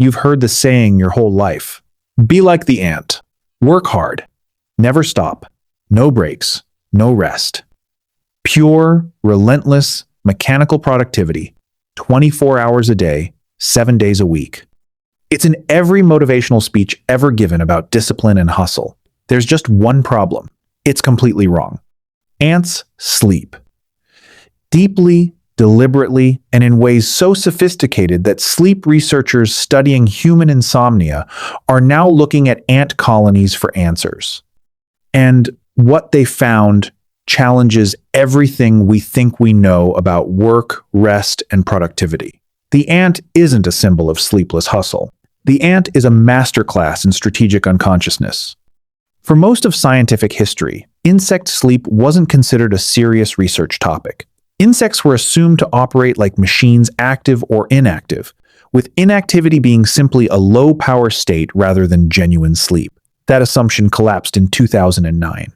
You've heard the saying your whole life. Be like the ant. Work hard. Never stop. No breaks. No rest. Pure, relentless, mechanical productivity. 24 hours a day, 7 days a week. It's in every motivational speech ever given about discipline and hustle. There's just one problem. It's completely wrong. Ants sleep. Deeply, deliberately, and in ways so sophisticated that sleep researchers studying human insomnia are now looking at ant colonies for answers. And what they found challenges everything we think we know about work, rest, and productivity. The ant isn't a symbol of sleepless hustle. The ant is a masterclass in strategic unconsciousness. For most of scientific history, insect sleep wasn't considered a serious research topic. Insects were assumed to operate like machines, active or inactive, with inactivity being simply a low-power state rather than genuine sleep. That assumption collapsed in 2009.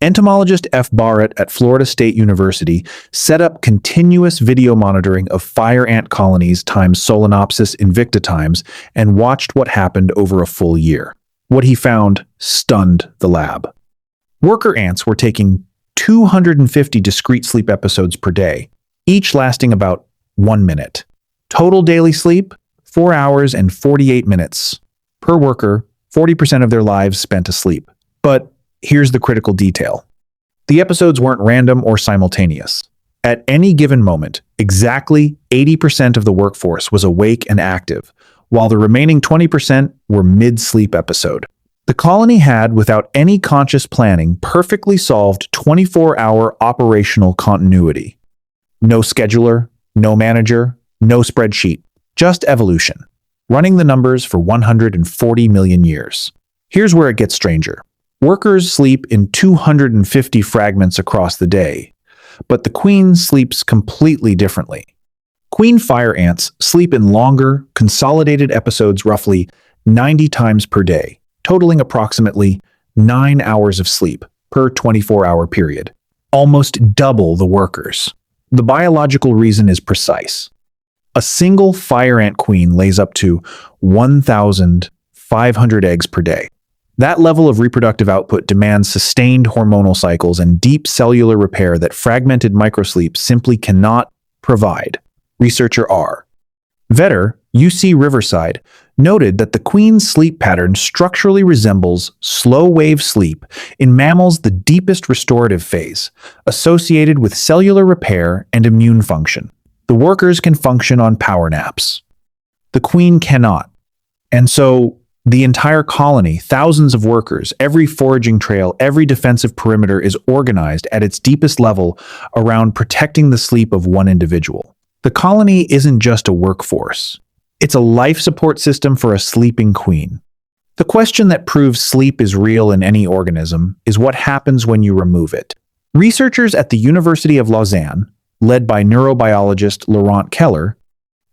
Entomologist F. Barrett at Florida State University set up continuous video monitoring of fire ant colonies times Solenopsis invicta times and watched what happened over a full year. What he found stunned the lab. Worker ants were taking 250 discrete sleep episodes per day, each lasting about 1 minute. Total daily sleep, 4 hours and 48 minutes. Per worker, 40% of their lives spent asleep. But here's the critical detail. The episodes weren't random or simultaneous. At any given moment, exactly 80% of the workforce was awake and active, while the remaining 20% were mid-sleep episode. The colony had, without any conscious planning, perfectly solved 24-hour operational continuity. No scheduler, no manager, no spreadsheet, just evolution, running the numbers for 140 million years. Here's where it gets stranger. Workers sleep in 250 fragments across the day, but the queen sleeps completely differently. Queen fire ants sleep in longer, consolidated episodes roughly 90 times per day, totaling approximately 9 hours of sleep per 24-hour period, almost double the workers. The biological reason is precise. A single fire ant queen lays up to 1,500 eggs per day. That level of reproductive output demands sustained hormonal cycles and deep cellular repair that fragmented microsleep simply cannot provide. Researcher R. Vetter, UC Riverside, noted that the queen's sleep pattern structurally resembles slow-wave sleep in mammals, the deepest restorative phase, associated with cellular repair and immune function. The workers can function on power naps. The queen cannot. And so, the entire colony, thousands of workers, every foraging trail, every defensive perimeter is organized at its deepest level around protecting the sleep of one individual. The colony isn't just a workforce. It's a life support system for a sleeping queen. The question that proves sleep is real in any organism is what happens when you remove it. Researchers at the University of Lausanne, led by neurobiologist Laurent Keller,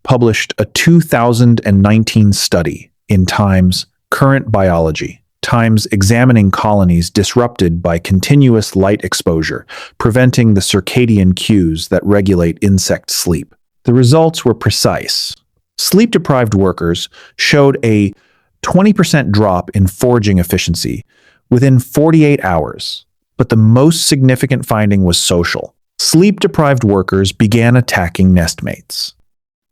published a 2019 study in Times Current Biology, Times examining colonies disrupted by continuous light exposure, preventing the circadian cues that regulate insect sleep. The results were precise. Sleep-deprived workers showed a 20% drop in foraging efficiency within 48 hours, but the most significant finding was social. Sleep-deprived workers began attacking nestmates.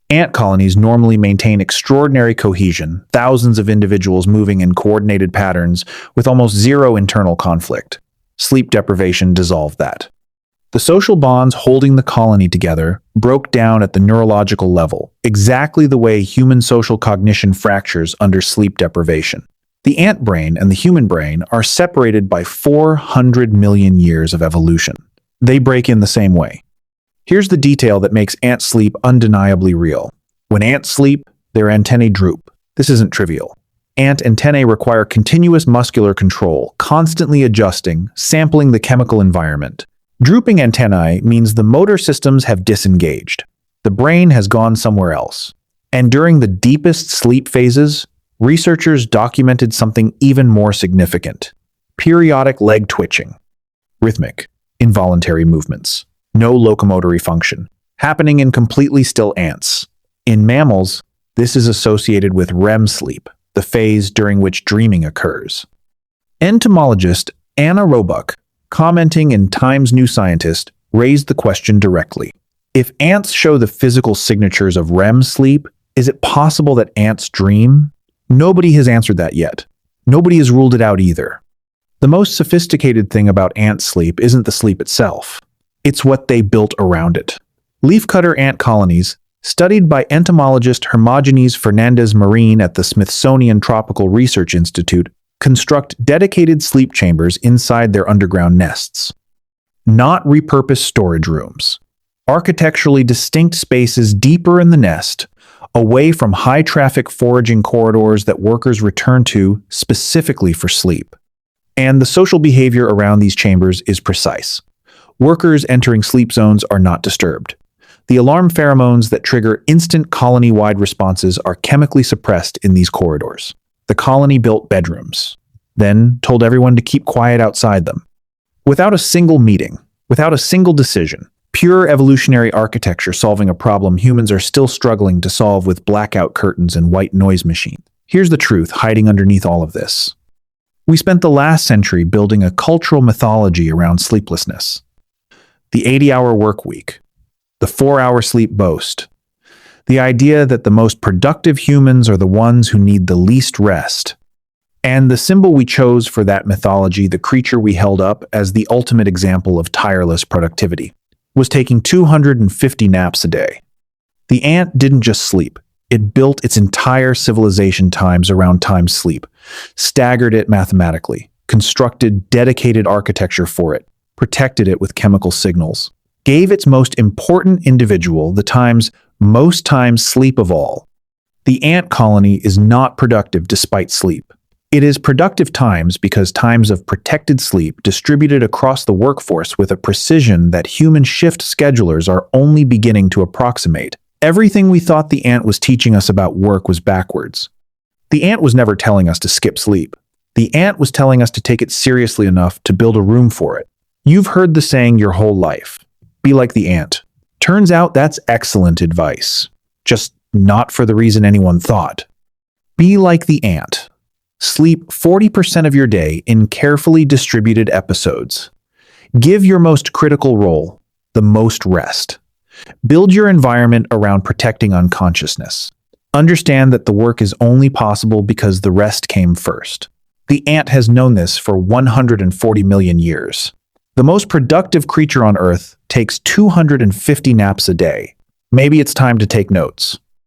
Ant colonies normally maintain extraordinary cohesion, thousands of individuals moving in coordinated patterns with almost zero internal conflict. Sleep deprivation dissolved that. The social bonds holding the colony together broke down at the neurological level, exactly the way human social cognition fractures under sleep deprivation. The ant brain and the human brain are separated by 400 million years of evolution. They break in the same way. Here's the detail that makes ant sleep undeniably real. When ants sleep, their antennae droop. This isn't trivial. Ant antennae require continuous muscular control, constantly adjusting, sampling the chemical environment. Drooping antennae means the motor systems have disengaged. The brain has gone somewhere else. And during the deepest sleep phases, researchers documented something even more significant: periodic leg twitching, rhythmic, involuntary movements. No locomotory function, happening in completely still ants. In mammals, This is associated with REM sleep, the phase during which dreaming occurs. Entomologist Anna Roebuck, commenting in Times New Scientist, raised the question directly. If ants show the physical signatures of REM sleep, is it possible that ants dream? Nobody has answered that yet. Nobody has ruled it out either. The most sophisticated thing about ant sleep isn't the sleep itself. It's what they built around it. Leafcutter ant colonies, studied by entomologist Hermogenes Fernandez Marin at the Smithsonian Tropical Research Institute, construct dedicated sleep chambers inside their underground nests. Not repurposed storage rooms. Architecturally distinct spaces deeper in the nest, away from high-traffic foraging corridors that workers return to specifically for sleep. And the social behavior around these chambers is precise. Workers entering sleep zones are not disturbed. The alarm pheromones that trigger instant colony-wide responses are chemically suppressed in these corridors. The colony built bedrooms, then told everyone to keep quiet outside them. Without a single meeting, without a single decision, pure evolutionary architecture solving a problem humans are still struggling to solve with blackout curtains and white noise machines. Here's the truth hiding underneath all of this. We spent the last century building a cultural mythology around sleeplessness. The 80-hour work week, the 4-hour sleep boast, the idea that the most productive humans are the ones who need the least rest. And the symbol we chose for that mythology, the creature we held up as the ultimate example of tireless productivity, was taking 250 naps a day. The ant didn't just sleep. It built its entire civilization times around time sleep, staggered it mathematically, constructed dedicated architecture for it, protected it with chemical signals, gave its most important individual the time's most times sleep of all. The ant colony is not productive despite sleep. It is productive times because times of protected sleep distributed across the workforce with a precision that human shift schedulers are only beginning to approximate. Everything we thought the ant was teaching us about work was backwards. The ant was never telling us to skip sleep. The ant was telling us to take it seriously enough to build a room for it. You've heard the saying your whole life, be like the ant. Turns out that's excellent advice, just not for the reason anyone thought. Be like the ant. Sleep 40% of your day in carefully distributed episodes. Give your most critical role the most rest. Build your environment around protecting unconsciousness. Understand that the work is only possible because the rest came first. The ant has known this for 140 million years. The most productive creature on Earth takes 250 naps a day. Maybe it's time to take notes.